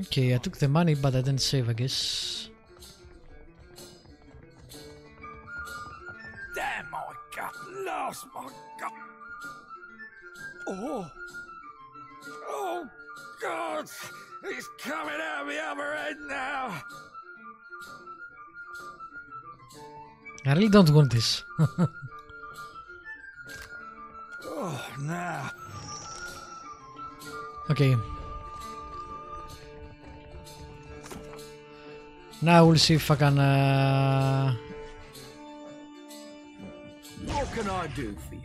Okay, I took the money, but I didn't save, I guess. Damn my gut, lost my gut. Oh. Oh, God. He's coming out the other end now. I really don't want this. Oh, no. Okay. Now we'll see if I can... What can I do for you?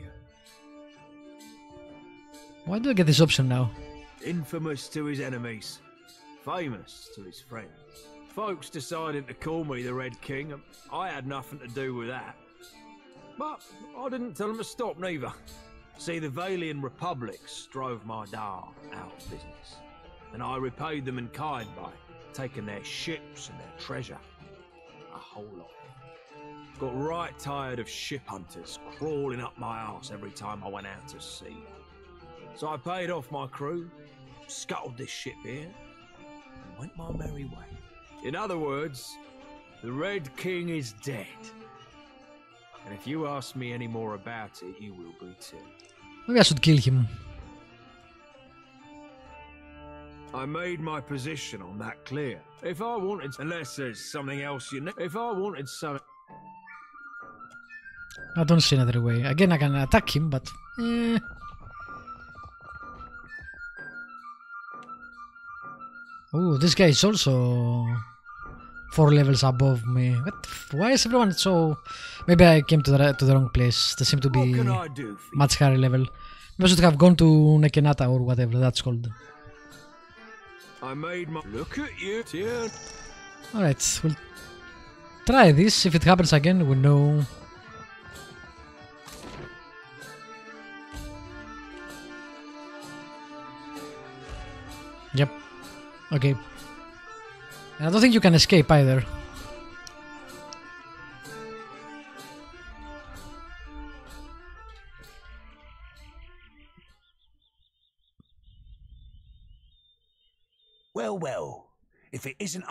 Why do I get this option now? Infamous to his enemies, famous to his friends. Folks decided to call me the Red King, and I had nothing to do with that. But I didn't tell them to stop neither. See, the Valian republics drove my Dar out of business, and I repaid them in kind by taking their ships and their treasure. A whole lot. Got right tired of ship hunters crawling up my arse every time I went out to sea. So I paid off my crew, scuttled this ship here, and went my merry way. In other words, the Red King is dead. And if you ask me any more about it, you will be too. Maybe I should kill him. I made my position on that clear. If I wanted, unless there's something else you know, if I wanted something... I don't see another way. Again, I can attack him, but... Oh, this guy is also 4 levels above me. What? Why is everyone so... Maybe I came to the wrong place. They seem to be much higher level. Maybe I should have gone to Nekenata or whatever that's called. I made my... Look at you, dear. Alright, we'll try this. If it happens again, we'll know. Yep. Okay. And I don't think you can escape either. Well, well, if it isn't...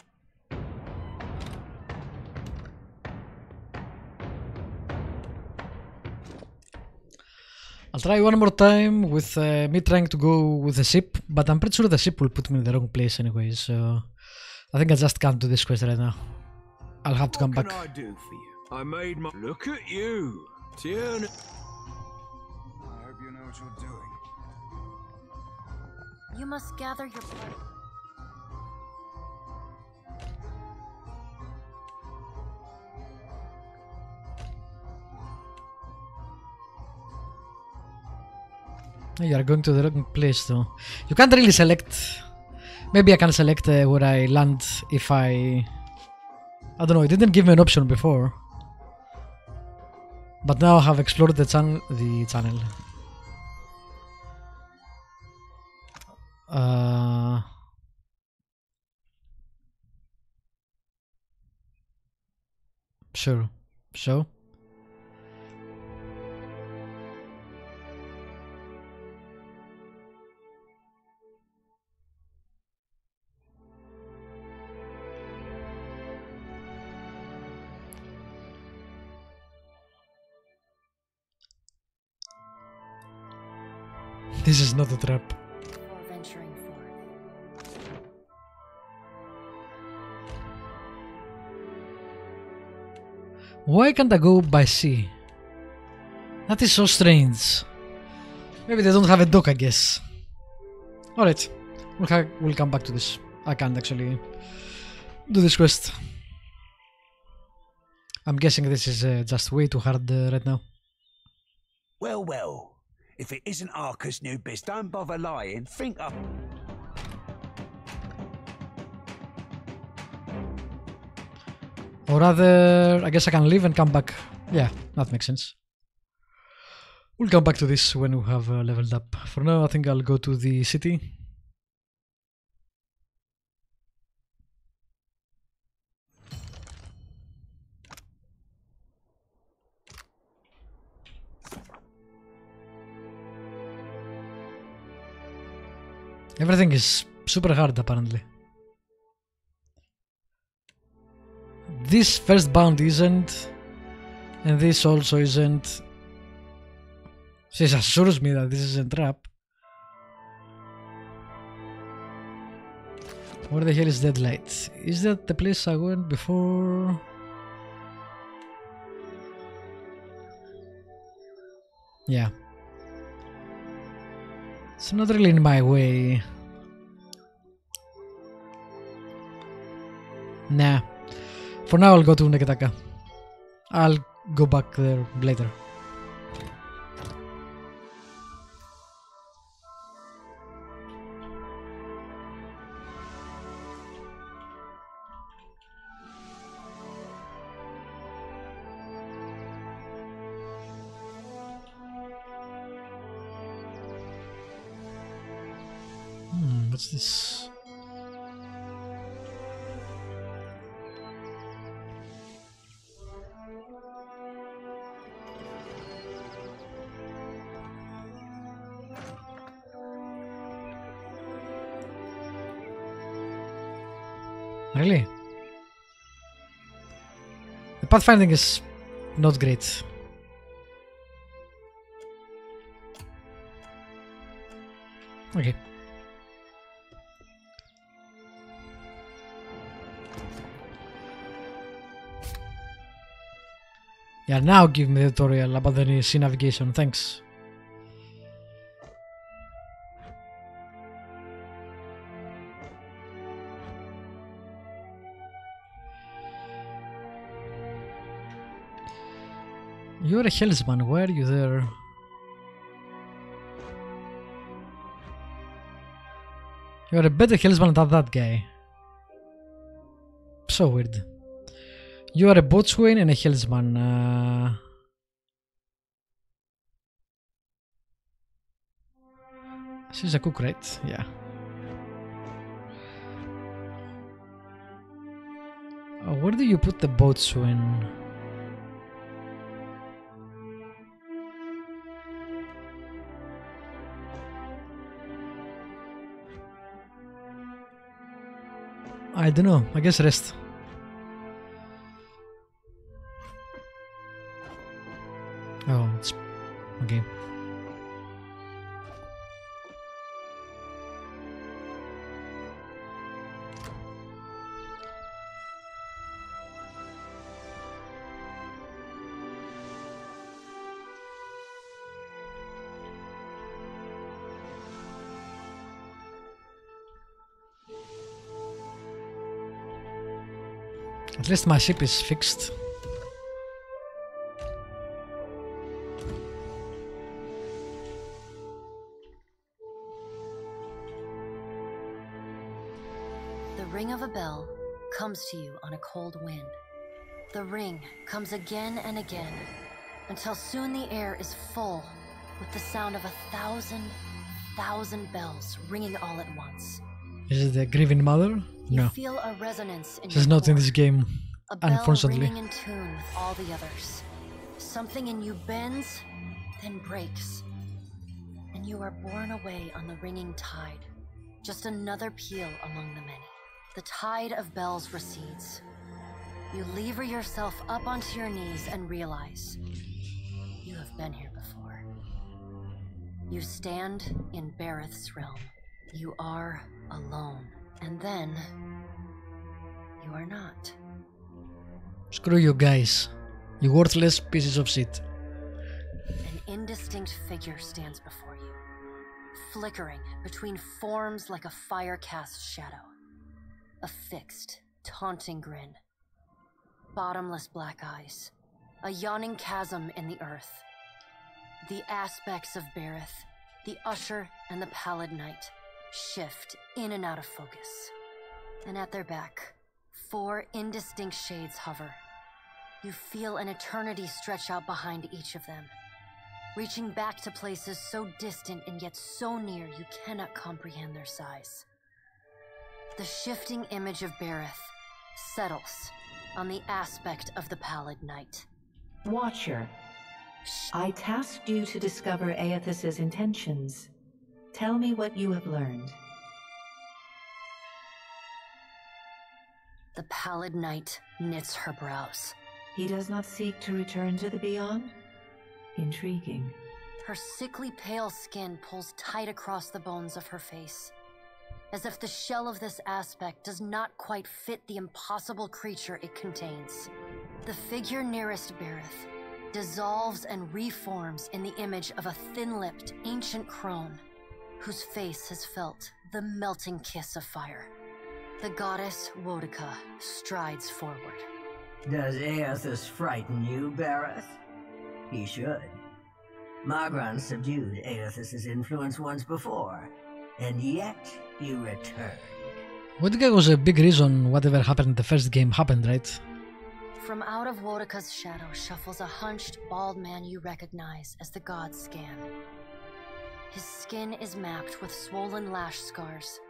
I'll try one more time with me trying to go with the ship, but I'm pretty sure the ship will put me in the wrong place anyway, so I think I just can't do this quest right now. I'll have to come back. What can I do for you? I made my... Look at you, Tiern. I hope you know what you're doing. You must gather your blood. You are going to the wrong place though. You can't really select. Maybe I can select where I land if I don't know, it didn't give me an option before. But now I have explored the channel. Sure. So this is not a trap. Before venturing forth. Why can't I go by sea? That is so strange. Maybe they don't have a dock, I guess. Alright, we'll come back to this. I can't actually do this quest. I'm guessing this is just way too hard right now. Well, well, if it isn't Arca's new biz, don't bother lying. Think up. Or rather, I guess I can leave and come back. Yeah, that makes sense. We'll come back to this when we have leveled up. For now, I think I'll go to the city. Everything is super hard apparently. this first bound isn't, and this also isn't. This assures me that this is a trap. Where the hell is Deadlight? Is that the place I went before? Yeah. It's not really in my way. Nah. For now I'll go to Neketaka. I'll go back there later. What's this? Really? The pathfinding is not great. Okay. Yeah, now give me the tutorial about the sea navigation, thanks. You're a hellsman, why are you there? You're a better hellsman than that guy. So weird. You are a boatswain and a hellsman. She's a cook, right? Yeah. Where do you put the boatswain? I don't know. I guess rest. Oh, it's okay. At least my ship is fixed. The ring of a bell comes to you on a cold wind. The ring comes again and again, until soon the air is full with the sound of 1,000 bells ringing all at once. Is it the grieving mother? You No. feel a resonance in She's your not in core, this game, a bell unfortunately. ringing in tune with all the others. Something in you bends, then breaks, and you are borne away on the ringing tide. Just another peal among the many. The tide of bells recedes. You lever yourself up onto your knees and realize you have been here before. You stand in Bareth's realm. You are alone. And then you are not. Screw you guys. You worthless pieces of shit. An indistinct figure stands before you, flickering between forms like a fire-cast shadow. A fixed, taunting grin. Bottomless black eyes. A yawning chasm in the earth. The aspects of Bareth, the Usher and the Pallid Knight, shift in and out of focus. And at their back, 4 indistinct shades hover. You feel an eternity stretch out behind each of them, reaching back to places so distant and yet so near you cannot comprehend their size. The shifting image of Bareth settles on the aspect of the Pallid Knight. Watcher, I tasked you to discover Aethys's intentions. Tell me what you have learned. The pallid knight knits her brows. He does not seek to return to the beyond? Intriguing. Her sickly pale skin pulls tight across the bones of her face, as if the shell of this aspect does not quite fit the impossible creature it contains. The figure nearest Berith dissolves and reforms in the image of a thin-lipped ancient crone, whose face has felt the melting kiss of fire. The goddess Wodica strides forward. Does Aethys frighten you, Berith? He should. Magran subdued Aethys' influence once before, and yet he returned. Wodica was a big reason whatever happened in the first game happened, right? From out of Wodica's shadow shuffles a hunched, bald man you recognize as the god Scan. His skin is mapped with swollen lash scars,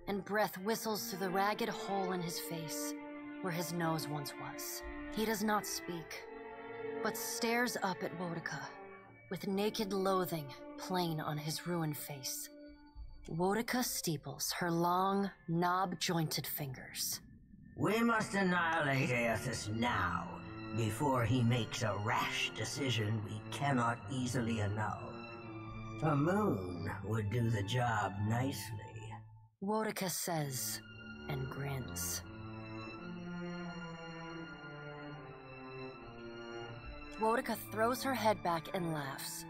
and breath whistles through the ragged hole in his face where his nose once was. He does not speak, but stares up at Wodica with naked loathing plain on his ruined face. Wodica steeples her long, knob-jointed fingers. We must annihilate Aethys now, before he makes a rash decision we cannot easily annul. A moon would do the job nicely. Wodica says, and grins. Wodica throws her head back and laughs.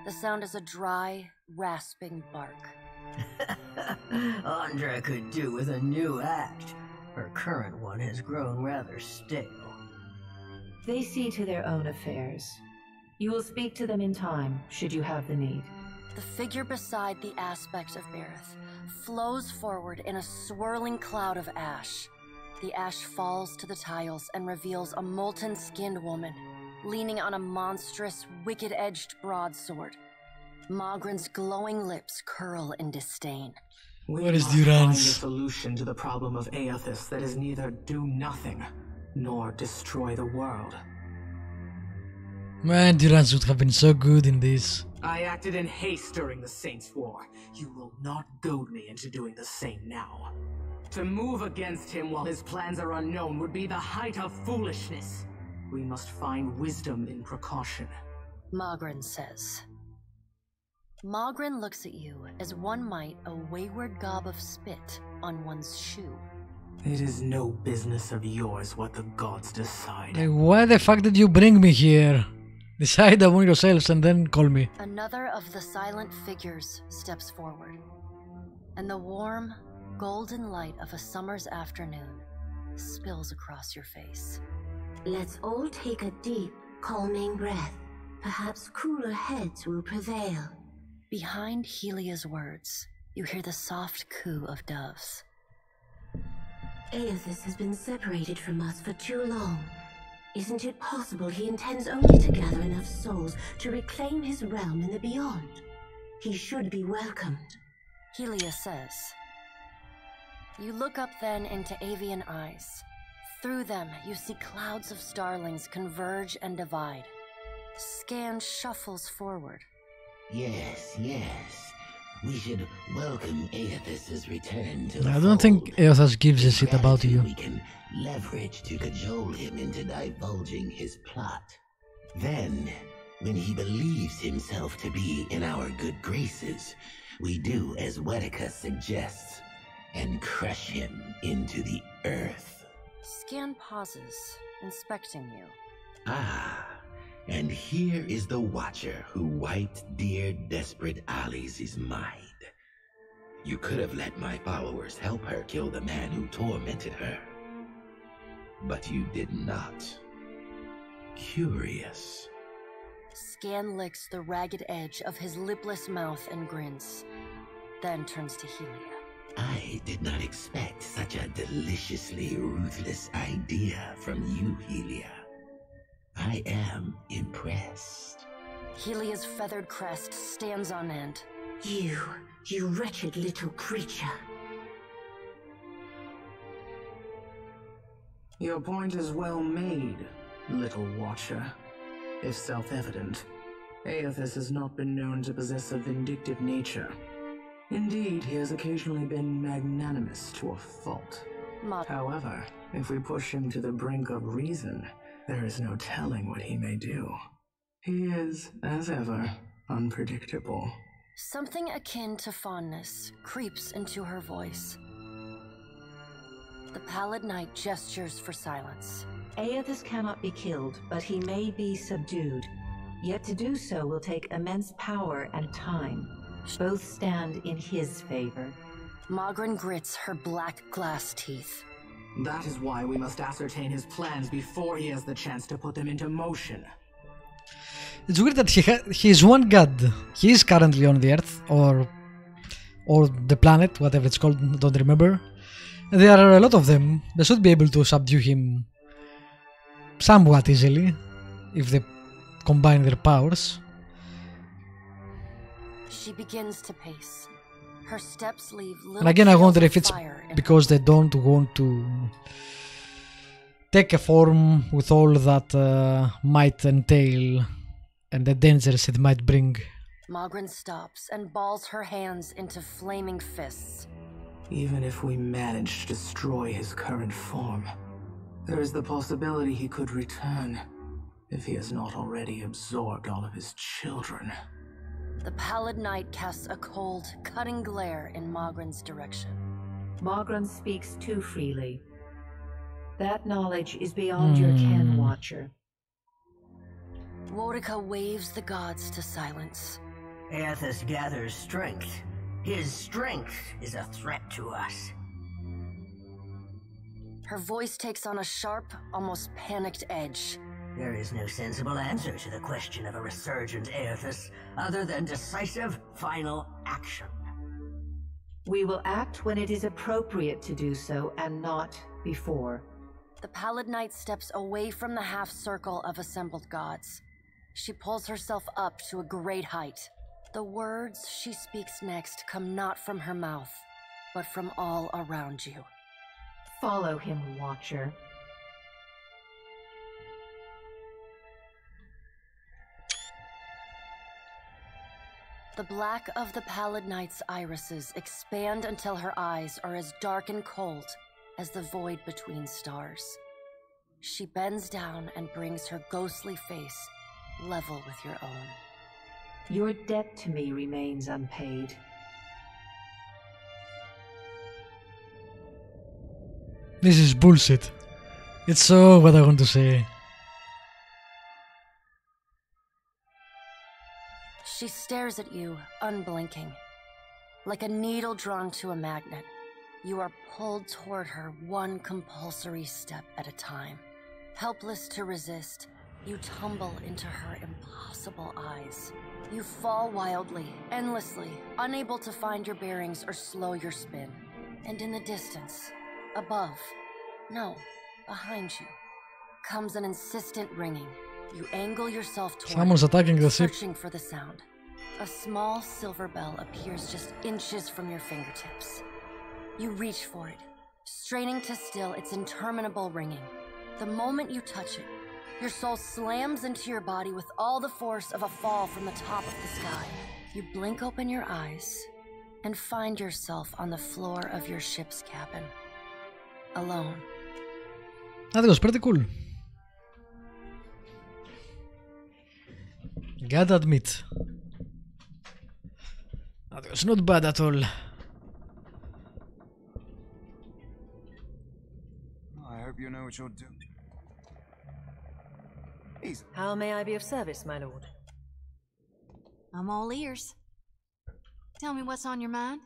The sound is a dry, rasping bark. Andra could do with a new act. Her current one has grown rather stale. They see to their own affairs. You will speak to them in time, should you have the need. The figure beside the aspect of Berith flows forward in a swirling cloud of ash. The ash falls to the tiles and reveals a molten-skinned woman, leaning on a monstrous, wicked-edged broadsword. Magran's glowing lips curl in disdain. What is Find a Durance? solution to the problem of Aethys that is neither do nothing, nor destroy the world. Man, Durance would have been so good in this. I acted in haste during the Saints' War. You will not goad me into doing the same now. To move against him while his plans are unknown would be the height of foolishness. We must find wisdom in precaution. Magran says. Magran looks at you as one might a wayward gob of spit on one's shoe. It is no business of yours what the gods decide. Like, why the fuck did you bring me here? Decide among yourselves and then call me. Another of the silent figures steps forward, and the warm, golden light of a summer's afternoon spills across your face. Let's all take a deep, calming breath. Perhaps cooler heads will prevail. Behind Helia's words, you hear the soft coo of doves. Aethys has been separated from us for too long. Isn't it possible he intends only to gather enough souls to reclaim his realm in the beyond? He should be welcomed. Helia says. You look up then into avian eyes. Through them, you see clouds of starlings converge and divide. Scan shuffles forward. Yes. We should welcome Aethys' return to the I don't think Aethys gives a shit about you. We can leverage to cajole him into divulging his plot. Then, when he believes himself to be in our good graces, we do as Wodica suggests and crush him into the earth. Scan pauses, inspecting you. Ah, and here is the Watcher who wiped dear desperate Alice's mind. You could have let my followers help her kill the man who tormented her. But you did not. Curious. Scan licks the ragged edge of his lipless mouth and grins, then turns to Helia. I did not expect such a deliciously ruthless idea from you, Helia. I am impressed. Helia's feathered crest stands on end. You wretched little creature. Your point is well made, little Watcher. If self-evident, Aethys has not been known to possess a vindictive nature. Indeed, he has occasionally been magnanimous to a fault. However, if we push him to the brink of reason, there is no telling what he may do. He is, as ever, unpredictable. Something akin to fondness creeps into her voice. The Pallid Knight gestures for silence. Aethys cannot be killed, but he may be subdued. Yet to do so will take immense power and time. Both stand in his favor. Magrin grits her black glass teeth. That is why we must ascertain his plans before he has the chance to put them into motion. It's weird that he is one god. He is currently on the Earth, or the planet, whatever it's called, don't remember. There are a lot of them. They should be able to subdue him somewhat easily, if they combine their powers. She begins to pace. Her steps leave little And again, I wonder trails if of it's fire in because they don't want to take a form with all that might entail and the dangers it might bring. Magrin stops and balls her hands into flaming fists. Even if we manage to destroy his current form, there is the possibility he could return, if he has not already absorbed all of his children. The Pallid Knight casts a cold, cutting glare in Magrin's direction. Magrin speaks too freely. That knowledge is beyond your ken, Watcher. Wodika waves the gods to silence. Aethys gathers strength. His strength is a threat to us. Her voice takes on a sharp, almost panicked edge. There is no sensible answer to the question of a resurgent Aethys other than decisive, final action. We will act when it is appropriate to do so, and not before. The Pallid Knight steps away from the half-circle of assembled gods. She pulls herself up to a great height. The words she speaks next come not from her mouth, but from all around you. Follow him, Watcher. The black of the Pallid Knight's irises expand until her eyes are as dark and cold as the void between stars. She bends down and brings her ghostly face level with your own. Your debt to me remains unpaid. This is bullshit. It's so what I want to say. She stares at you, unblinking. Like a needle drawn to a magnet, you are pulled toward her one compulsory step at a time. Helpless to resist, you tumble into her impossible eyes. You fall wildly, endlessly, unable to find your bearings or slow your spin. And in the distance, above, no, behind you, comes an insistent ringing. You angle yourself toward Someone's attacking the ship. searching for the sound. A small silver bell appears just inches from your fingertips. You reach for it, straining to still its interminable ringing. The moment you touch it, your soul slams into your body with all the force of a fall from the top of the sky. You blink open your eyes and find yourself on the floor of your ship's cabin, alone. That was pretty cool. Gotta admit. That was not bad at all. I hope you know what you're doing. Easy. How may I be of service, my lord? I'm all ears. Tell me what's on your mind.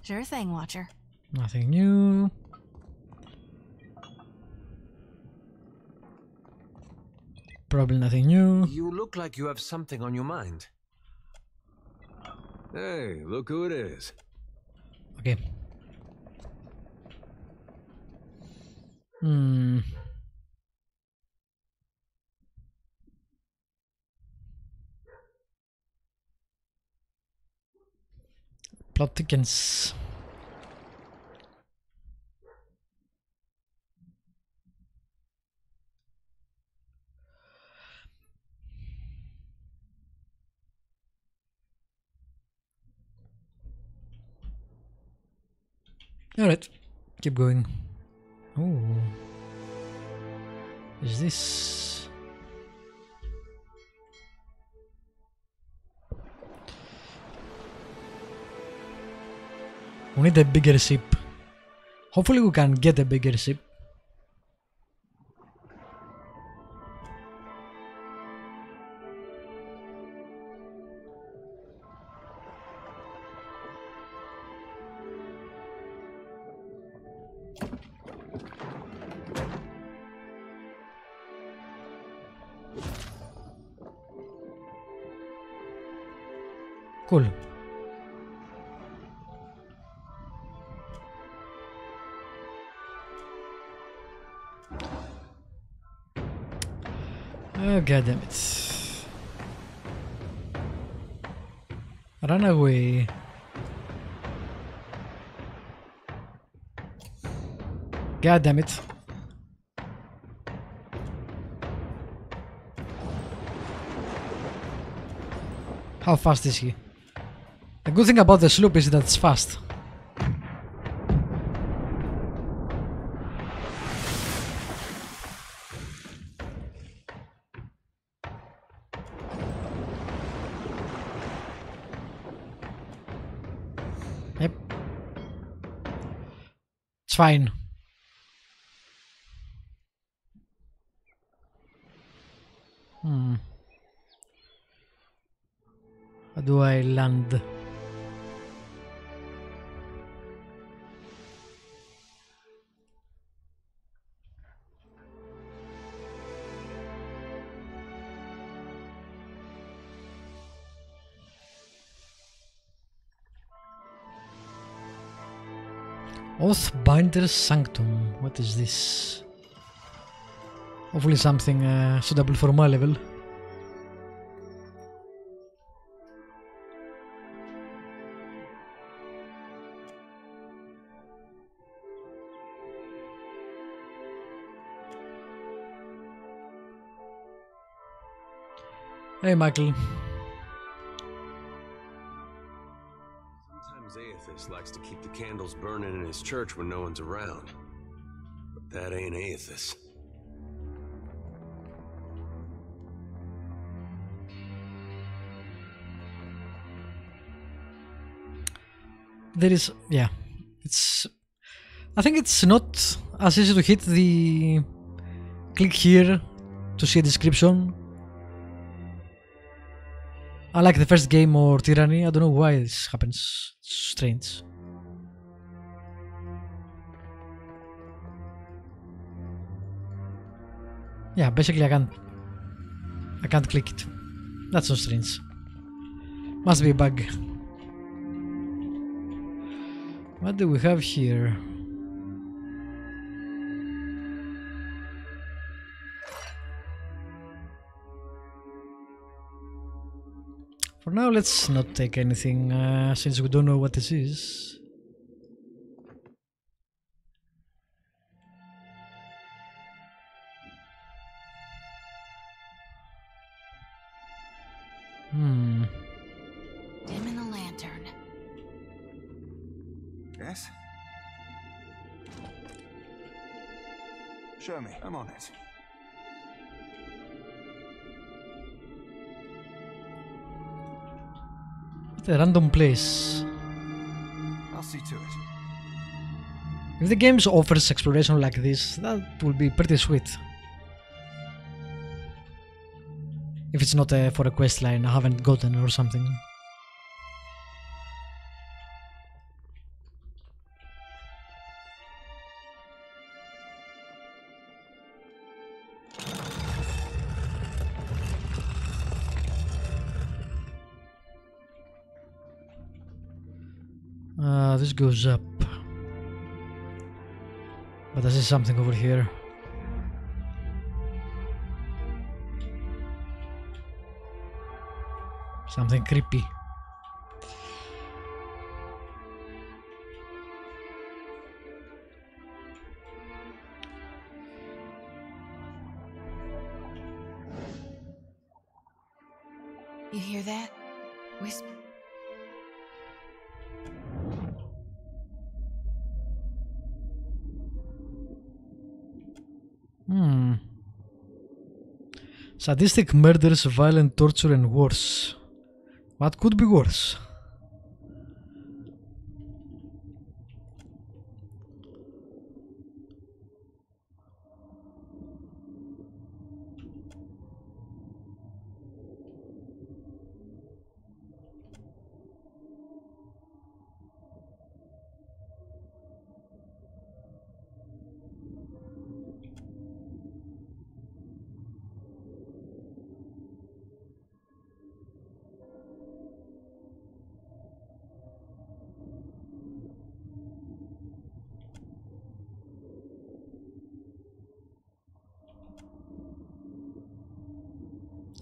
Sure thing, Watcher. Nothing new. Probably nothing new. You look like you have something on your mind. Hey, look who it is. Okay. Plot thickens. Alright, keep going. Oh, is this? We need a bigger ship. Hopefully we can get a bigger ship. Cool. Oh, god damn it. Run away. God damn it. How fast is he? The good thing about the sloop is that it's fast. Yep. It's fine. How do I land? Oathbinder's Sanctum. What is this? Hopefully something suitable for my level. Hey, Michael. Sometimes Aethys likes to keep the candles burning in his church when no one's around. But that ain't Aethys. There is, yeah, it's, I think it's not as easy to hit the click here to see a description. Unlike the first game or Tyranny, I don't know why this happens. It's strange. Yeah, basically I can't click it. That's so strange. Must be a bug. What do we have here? For now, let's not take anything since we don't know what this is. Dim in the lantern. Yes? Show me. I'm on it. What a random place. I'll see to it. If the game offers exploration like this, that will be pretty sweet. If it's not for a quest line I haven't gotten or something. This goes up. But I see something over here. Something creepy. You hear that? Whisper. Sadistic murders, violent torture, and worse. What could be worse?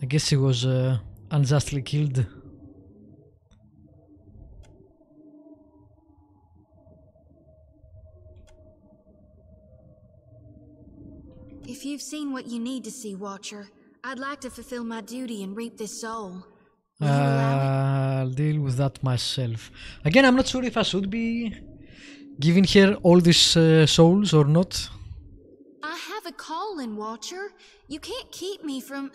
I guess he was unjustly killed. If you've seen what you need to see, Watcher, I'd like to fulfill my duty and reap this soul. I'll deal with that myself. Again, I'm not sure if I should be giving her all these souls or not. I have a calling, Watcher. You can't keep me from...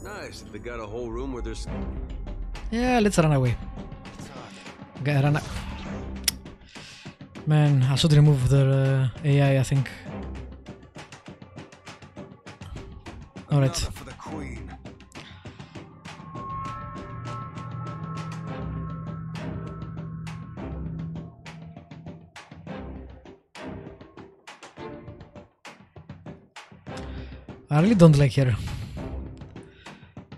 Nice. They got a whole room where there's... Yeah, let's run away. Okay, run. Man, I should remove their AI, I think. Alright. For the Queen. I really don't like her.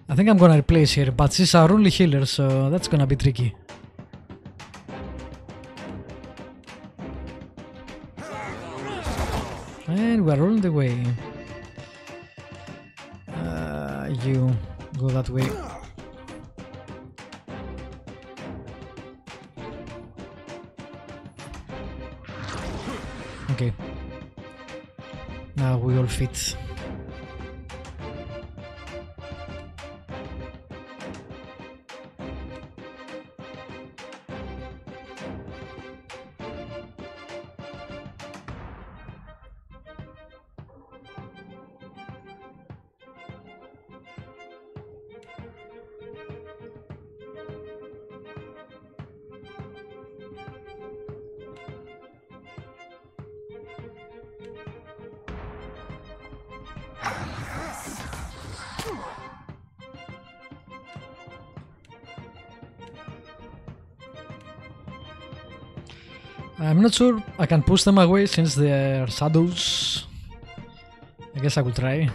I think I'm gonna replace her, but she's our only healer, so that's gonna be tricky. And we're on the way. You go that way. Okay. Now we all fit. I'm not sure I can push them away since they're shadows. I guess I will try.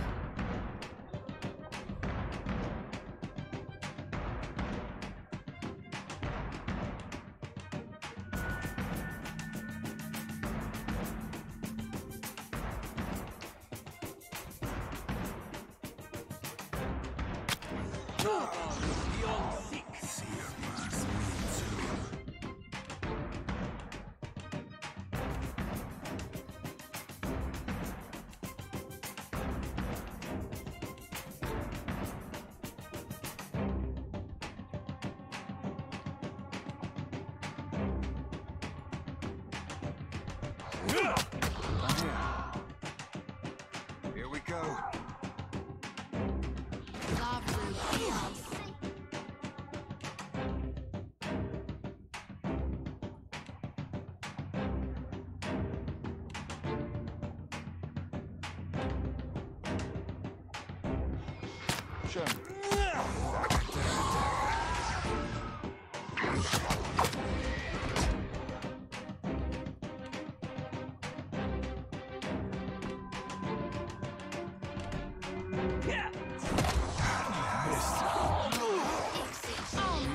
Here we go.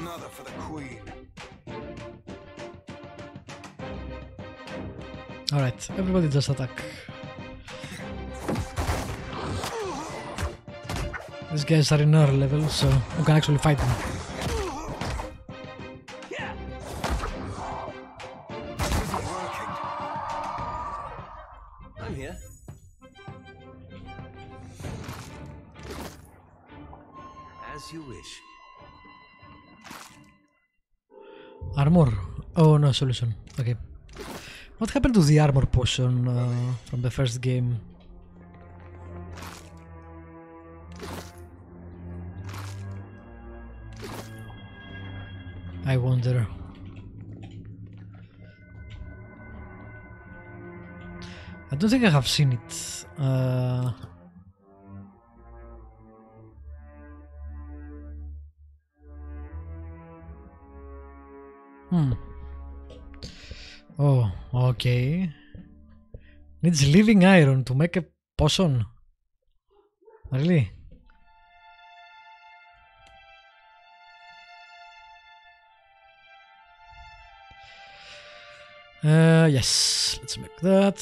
Another for the Queen. Alright, everybody just attack. These guys are in our level, so we can actually fight them. I'm here. As you wish. Armor. Oh no, solution. Okay. What happened to the armor potion from the first game? I wonder. I don't think I have seen it. Oh, okay. Needs living iron to make a potion. Really? Yes, let's make that.